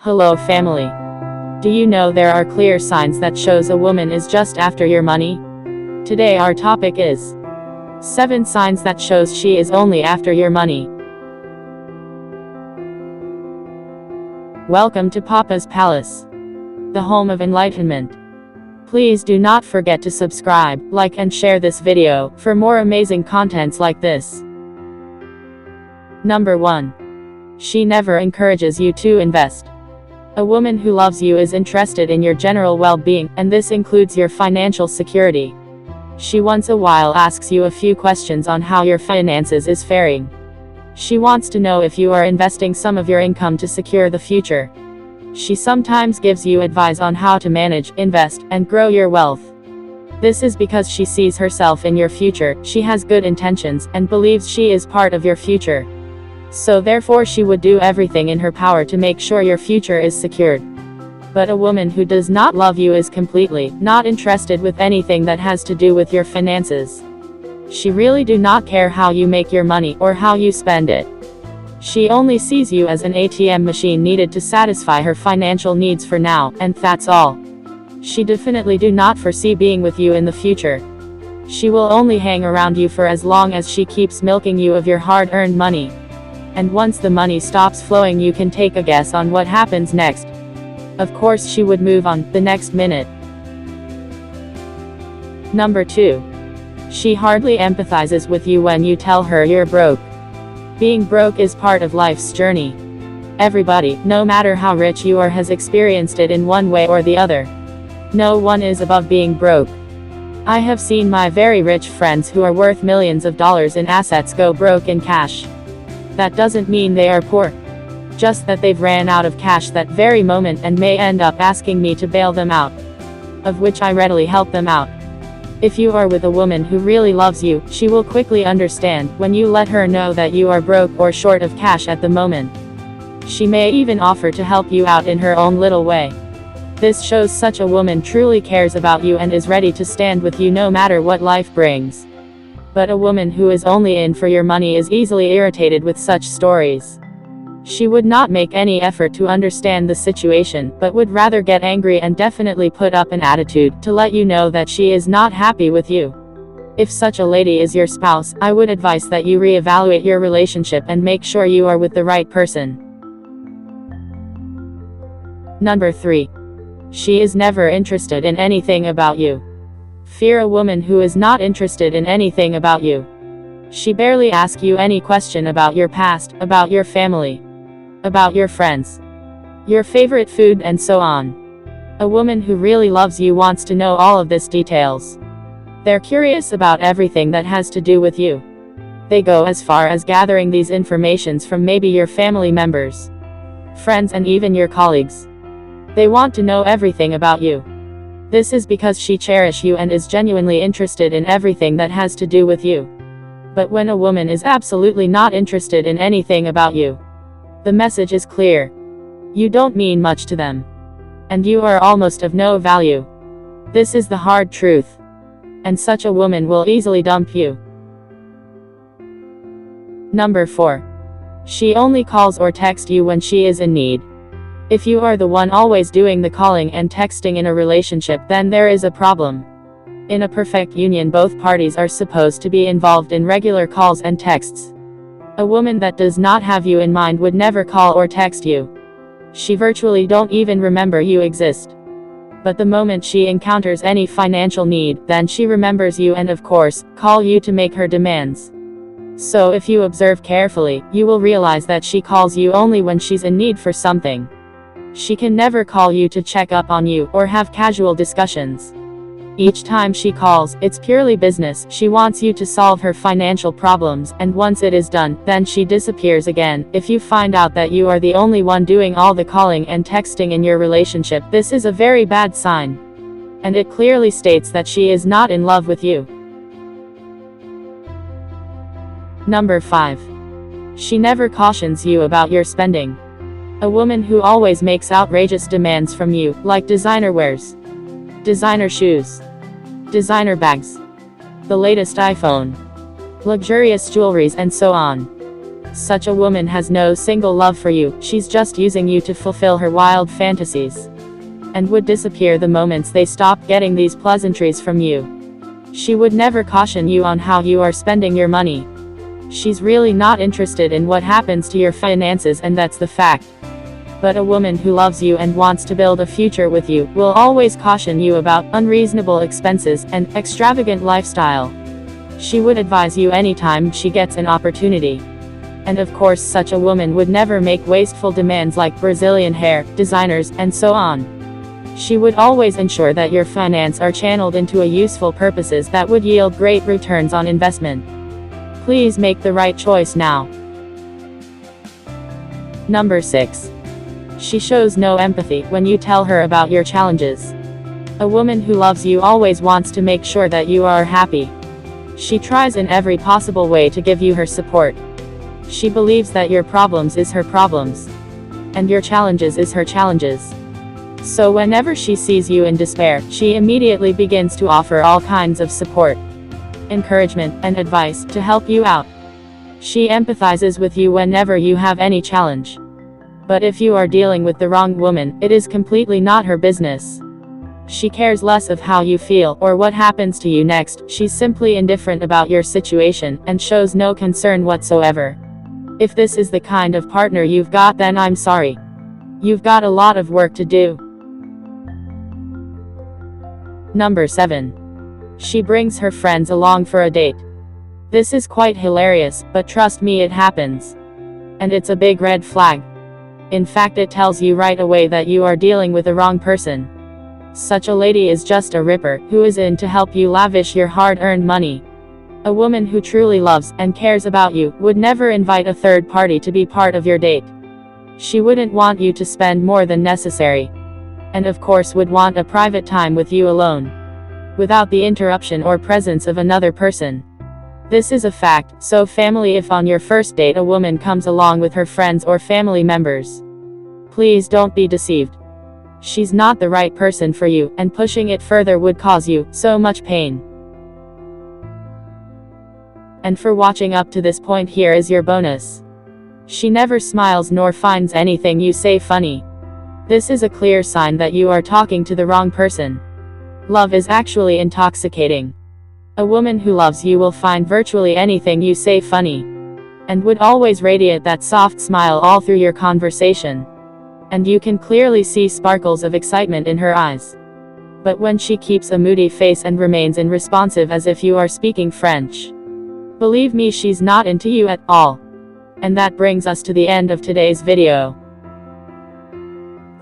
Hello family. Do you know there are clear signs that shows a woman is just after your money? Today our topic is 7 signs that shows she is only after your money. Welcome to Papa's Palace, the home of enlightenment. Please do not forget to subscribe, like and share this video for more amazing contents like this. Number 1. She never encourages you to invest. A woman who loves you is interested in your general well-being, and this includes your financial security. She once in a while asks you a few questions on how your finances is faring. She wants to know if you are investing some of your income to secure the future. She sometimes gives you advice on how to manage, invest, and grow your wealth. This is because she sees herself in your future, she has good intentions, and believes she is part of your future. So therefore she would do everything in her power to make sure your future is secured. But a woman who does not love you is completely not interested with anything that has to do with your finances. She really do not care how you make your money or how you spend it. She only sees you as an ATM machine needed to satisfy her financial needs for now, and that's all. She definitely do not foresee being with you in the future. She will only hang around you for as long as she keeps milking you of your hard-earned money. And once the money stops flowing, you can take a guess on what happens next. Of course she would move on the next minute. Number 2. She hardly empathizes with you when you tell her you're broke. Being broke is part of life's journey. Everybody, no matter how rich you are, has experienced it in one way or the other. No one is above being broke. I have seen my very rich friends who are worth millions of dollars in assets go broke in cash. That doesn't mean they are poor. Just that they've ran out of cash that very moment and may end up asking me to bail them out. Of which I readily help them out. If you are with a woman who really loves you, she will quickly understand when you let her know that you are broke or short of cash at the moment. She may even offer to help you out in her own little way. This shows such a woman truly cares about you and is ready to stand with you no matter what life brings. But a woman who is only in for your money is easily irritated with such stories. She would not make any effort to understand the situation, but would rather get angry and definitely put up an attitude to let you know that she is not happy with you. If such a lady is your spouse, I would advise that you reevaluate your relationship and make sure you are with the right person. Number 3. She is never interested in anything about you. Fear a woman who is not interested in anything about you. She barely asks you any question about your past, about your family, about your friends, your favorite food, and so on. A woman who really loves you wants to know all of these details. They're curious about everything that has to do with you. They go as far as gathering these informations from maybe your family members, friends, and even your colleagues. They want to know everything about you. This is because she cherishes you and is genuinely interested in everything that has to do with you. But when a woman is absolutely not interested in anything about you, the message is clear. You don't mean much to them. And you are almost of no value. This is the hard truth. And such a woman will easily dump you. Number 4. She only calls or texts you when she is in need. If you are the one always doing the calling and texting in a relationship, then there is a problem. In a perfect union, both parties are supposed to be involved in regular calls and texts. A woman that does not have you in mind would never call or text you. She virtually don't even remember you exist. But the moment she encounters any financial need, then she remembers you and of course, call you to make her demands. So if you observe carefully, you will realize that she calls you only when she's in need for something. She can never call you to check up on you or have casual discussions. Each time she calls, it's purely business. She wants you to solve her financial problems, and once it is done, then she disappears again. If you find out that you are the only one doing all the calling and texting in your relationship, this is a very bad sign. And it clearly states that she is not in love with you. Number 5. She never cautions you about your spending. A woman who always makes outrageous demands from you, like designer wares, designer shoes, designer bags, the latest iPhone, luxurious jewelries, and so on. Such a woman has no single love for you, she's just using you to fulfill her wild fantasies. And would disappear the moments they stop getting these pleasantries from you. She would never caution you on how you are spending your money. She's really not interested in what happens to your finances, and that's the fact. But a woman who loves you and wants to build a future with you will always caution you about unreasonable expenses and extravagant lifestyle. She would advise you anytime she gets an opportunity. And of course, such a woman would never make wasteful demands like Brazilian hair, designers, and so on. She would always ensure that your finance are channeled into a useful purposes that would yield great returns on investment. Please make the right choice now. Number 6. She shows no empathy when you tell her about your challenges. A woman who loves you always wants to make sure that you are happy. She tries in every possible way to give you her support. She believes that your problems is her problems. And your challenges is her challenges. So whenever she sees you in despair, she immediately begins to offer all kinds of support, encouragement, and advice to help you out. She empathizes with you whenever you have any challenge. But if you are dealing with the wrong woman, it is completely not her business. She cares less of how you feel or what happens to you next. She's simply indifferent about your situation and shows no concern whatsoever. If this is the kind of partner you've got, then I'm sorry. You've got a lot of work to do. Number 7. She brings her friends along for a date. This is quite hilarious, but trust me, it happens. And it's a big red flag. In fact, it tells you right away that you are dealing with the wrong person. Such a lady is just a ripper, who is in to help you lavish your hard-earned money. A woman who truly loves and cares about you would never invite a third party to be part of your date. She wouldn't want you to spend more than necessary. And of course would want a private time with you alone, without the interruption or presence of another person. This is a fact, so family, if on your first date a woman comes along with her friends or family members, please don't be deceived. She's not the right person for you, and pushing it further would cause you so much pain. And for watching up to this point, here is your bonus. She never smiles nor finds anything you say funny. This is a clear sign that you are talking to the wrong person. Love is actually intoxicating. A woman who loves you will find virtually anything you say funny, and would always radiate that soft smile all through your conversation. And you can clearly see sparkles of excitement in her eyes. But when she keeps a moody face and remains unresponsive as if you are speaking French, believe me, she's not into you at all. And that brings us to the end of today's video.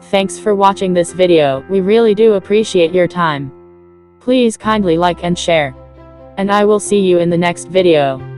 Thanks for watching this video, we really do appreciate your time. Please kindly like and share. And I will see you in the next video.